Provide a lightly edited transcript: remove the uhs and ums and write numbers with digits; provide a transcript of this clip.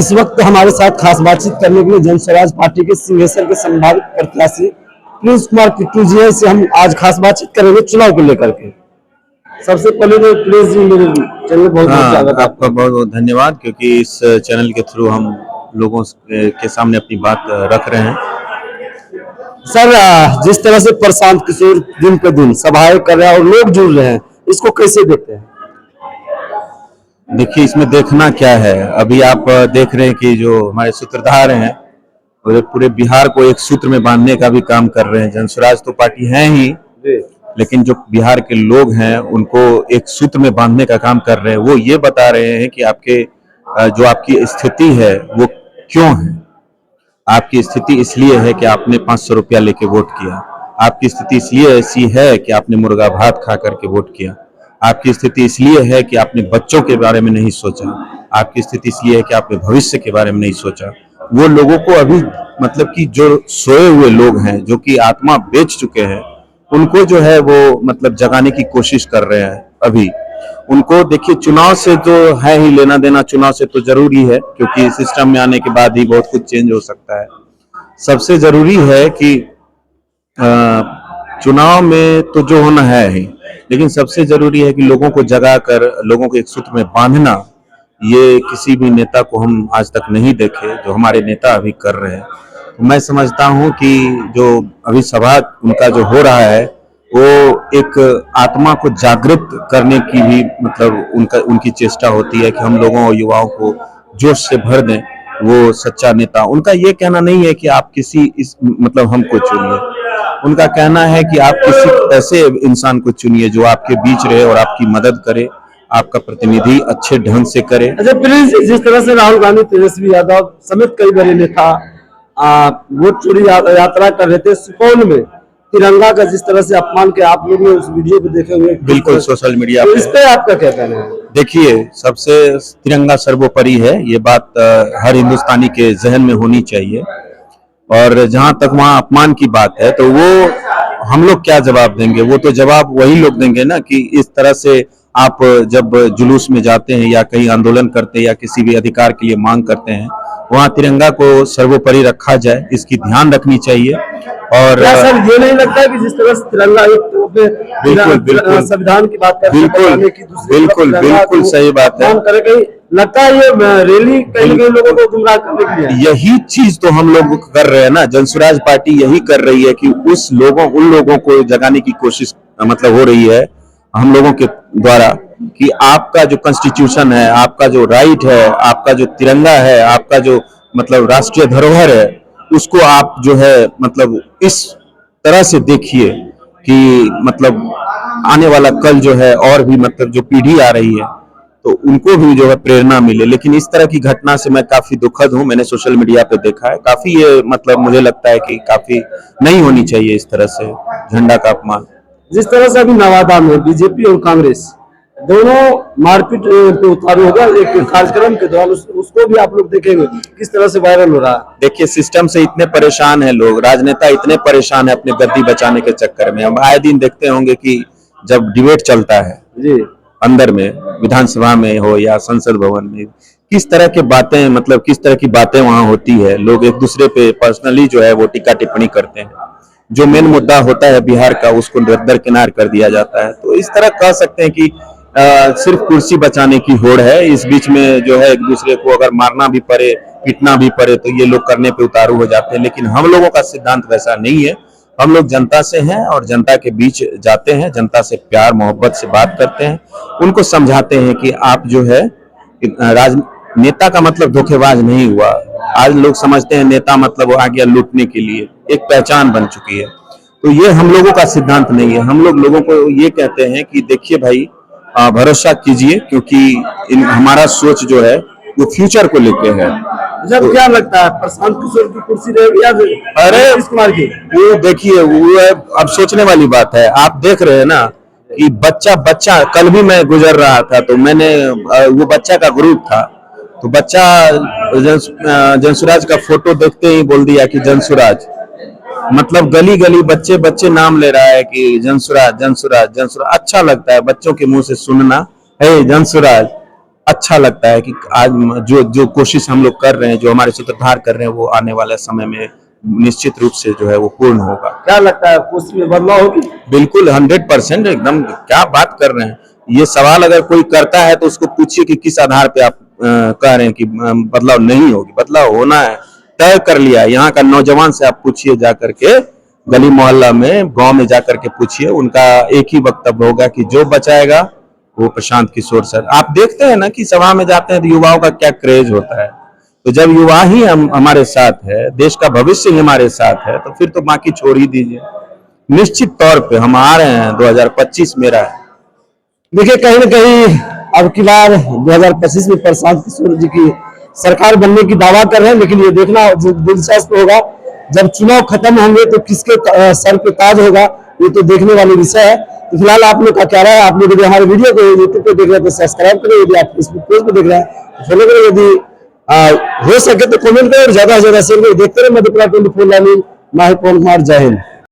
इस वक्त हमारे साथ खास बातचीत करने के लिए जन स्वराज पार्टी के सिंहेश्वर के संभावित प्रत्याशी प्रिंस कुमार किट्टू जी हैं, से हम आज खास बातचीत करेंगे चुनाव को लेकर के। सबसे पहले तो प्रिंस जी, मेरे चैनल बहुत बहुत स्वागत है आपका बहुत बहुत धन्यवाद, क्योंकि इस चैनल के थ्रू हम लोगों के सामने अपनी बात रख रहे हैं। सर, जिस तरह से प्रशांत किशोर दिन पे दिन सभाएं कर रहे हैं और लोग जुड़ रहे हैं, इसको कैसे देखते हैं? देखिए, इसमें देखना क्या है। अभी आप देख रहे हैं कि जो हमारे सूत्रधार हैं वो पूरे बिहार को एक सूत्र में बांधने का भी काम कर रहे हैं। जनस्वराज तो पार्टी है ही, लेकिन जो बिहार के लोग हैं उनको एक सूत्र में बांधने का काम कर रहे हैं। वो ये बता रहे हैं कि आपके जो आपकी स्थिति है वो क्यों है। आपकी स्थिति इसलिए है कि आपने 500 रुपया लेके वोट किया। आपकी स्थिति इसलिए ऐसी है कि आपने मुर्गा भात खा करके वोट किया। आपकी स्थिति इसलिए है कि आपने बच्चों के बारे में नहीं सोचा। आपकी स्थिति इसलिए है कि आपने भविष्य के बारे में नहीं सोचा। वो लोगों को अभी मतलब कि जो सोए हुए लोग हैं, जो कि आत्मा बेच चुके हैं, उनको जो है वो मतलब जगाने की कोशिश कर रहे हैं। अभी उनको देखिए, चुनाव से तो है ही लेना देना, चुनाव से तो जरूरी है, क्योंकि सिस्टम में आने के बाद ही बहुत कुछ चेंज हो सकता है। सबसे जरूरी है कि चुनाव में तो जो होना है ही, लेकिन सबसे जरूरी है कि लोगों को जगा कर लोगों को एक सूत्र में बांधना। ये किसी भी नेता को हम आज तक नहीं देखे जो हमारे नेता अभी कर रहे हैं। तो मैं समझता हूं कि जो अभी सभा उनका जो हो रहा है वो एक आत्मा को जागृत करने की भी मतलब उनकी चेष्टा होती है कि हम लोगों और युवाओं को जोश से भर दें। वो सच्चा नेता, उनका ये कहना नहीं है कि आप किसी इस मतलब हमको चुनिए। उनका कहना है कि आप किसी ऐसे इंसान को चुनिए जो आपके बीच रहे और आपकी मदद करे, आपका प्रतिनिधि अच्छे ढंग से करे। अच्छा प्लीज, जिस तरह से राहुल गांधी, तेजस्वी यादव समेत कई बड़े नेता वोट चोरी यात्रा कर रहे थे सुपौल में, तिरंगा का जिस तरह से अपमान के आप लोग ने उस वीडियो को देखे हुए, बिल्कुल सोशल मीडिया पे, इस पे आपका क्या कहना है? देखिए, सबसे तिरंगा सर्वोपरि है, ये बात हर हिंदुस्तानी के जहन में होनी चाहिए। और जहां तक वहां अपमान की बात है तो वो हम लोग क्या जवाब देंगे? वो तो जवाब वही लोग देंगे ना कि इस तरह से आप जब जुलूस में जाते हैं या कहीं आंदोलन करते हैं या किसी भी अधिकार के लिए मांग करते हैं, वहां तिरंगा को सर्वोपरि रखा जाए, इसकी ध्यान रखनी चाहिए। और क्या सर, ये नहीं लगता है कि जिस तरह से तिरंगा एक बिल्कुल संविधान की बात करते हैं, बिल्कुल सही बात है। लगता है ये रैली कहीं ना कहीं लोगों को गुमराह करने के लिए। यही चीज तो हम लोग कर रहे हैं ना, जनस्वराज पार्टी यही कर रही है कि उन लोगों को जगाने की कोशिश मतलब हो रही है हम लोगों के द्वारा कि आपका जो कॉन्स्टिट्यूशन है, आपका जो राइट है, आपका जो तिरंगा है, आपका जो मतलब राष्ट्रीय धरोहर है, उसको आप जो है मतलब इस तरह से देखिए कि मतलब आने वाला कल जो है और भी मतलब जो पीढ़ी आ रही है तो उनको भी जो है प्रेरणा मिले। लेकिन इस तरह की घटना से मैं काफी दुखद हूं। मैंने सोशल मीडिया पे देखा है, काफी ये मतलब मुझे लगता है कि काफी नहीं होनी चाहिए इस तरह से झंडा का अपमान। जिस तरह से अभी नवादा में बीजेपी और कांग्रेस दोनों मारपीट पे उतारू होगा एक कार्यक्रम के दौरान, उसको भी आप लोग देखेंगे किस तरह से वायरल हो रहा है। देखिए, सिस्टम से इतने परेशान है लोग, राजनेता इतने परेशान है अपने गद्दी बचाने के चक्कर में। हम आए दिन देखते होंगे कि जब डिबेट चलता है जी अंदर में, विधानसभा में हो या संसद भवन में, किस तरह के बातें मतलब किस तरह की बातें वहां होती है। लोग एक दूसरे पे पर्सनली जो है वो टीका टिप्पणी करते हैं। जो मेन मुद्दा होता है बिहार का, उसको दरकिनार कर दिया जाता है। तो इस तरह कह सकते हैं कि सिर्फ कुर्सी बचाने की होड़ है। इस बीच में जो है एक दूसरे को अगर मारना भी पड़े, पीटना भी पड़े, तो ये लोग करने पे उतारू हो जाते हैं। लेकिन हम लोगों का सिद्धांत वैसा नहीं है। हम लोग जनता से हैं और जनता के बीच जाते हैं, जनता से प्यार मोहब्बत से बात करते हैं, उनको समझाते हैं कि आप जो है नेता का मतलब धोखेबाज नहीं हुआ। आज लोग समझते हैं नेता मतलब वो आ गया लूटने के लिए, एक पहचान बन चुकी है। तो ये हम लोगों का सिद्धांत नहीं है। हम लोग लोगों को ये कहते हैं कि देखिए भाई, भरोसा कीजिए, क्योंकि हमारा सोच जो है वो फ्यूचर को लेके है। जब तो क्या लगता है प्रशांत किशोर की कुर्सी रहेगी या अरे कुमार की? वो देखिए, वो अब सोचने वाली बात है। आप देख रहे हैं ना कि बच्चा कल भी मैं गुजर रहा था तो मैंने वो बच्चा का ग्रुप था, तो बच्चा जनसुराज का फोटो देखते ही बोल दिया कि जनसुराज। मतलब गली गली बच्चे नाम ले रहा है कि जनसुराज जनसुराज जनसुराज। अच्छा लगता है बच्चों के मुंह से सुनना, हे जनसुराज, अच्छा लगता है कि आज जो जो कोशिश हम लोग कर रहे हैं, जो हमारे सूत्रधार कर रहे हैं, वो आने वाले समय में निश्चित रूप से जो है वो पूर्ण होगा। क्या लगता है कोशिश में बदलाव होगी? बिल्कुल 100% एकदम, क्या बात कर रहे हैं। ये सवाल अगर कोई करता है तो उसको पूछिए कि किस आधार पे आप कह रहे हैं कि बदलाव नहीं होगी। बदलाव होना है, तय कर लिया है। यहाँ का नौजवान से आप पूछिए जा करके, गली मोहल्ला में, गांव में जाकर के पूछिए, उनका एक ही वक्तव्य होगा कि जो बचाएगा वो प्रशांत किशोर सर। आप देखते हैं ना कि सभा में जाते हैं तो युवाओं का क्या क्रेज होता है। तो जब युवा ही हमारे साथ है, देश का भविष्य ही हमारे साथ है, तो फिर तो बाकी छोड़ ही दीजिए। निश्चित तौर पे हम आ रहे हैं, 2025 मेरा है। देखिए कहीं ना कहीं अब की बार 2025 में प्रशांत किशोर जी की सरकार बनने की दावा कर रहे हैं, लेकिन ये देखना दिलचस्प होगा जब चुनाव खत्म होंगे तो किसके सर पे ताज होगा, ये तो देखने वाली विषय है। तो फिलहाल आप लोग का क्या राय है? आप लोग यदि हमारे वीडियो को यूट्यूब पे देख रहे हैं तो सब्सक्राइब करें, यदि आप फेसबुक पेज पे देख रहे हैं तो फॉलो करें, यदि हो सके तो कमेंट करें और ज्यादा से ज्यादा शेयर करें। देखते रहे मधेपुरा 24 लाइव। मैं पवन कुमार, जय हिंद।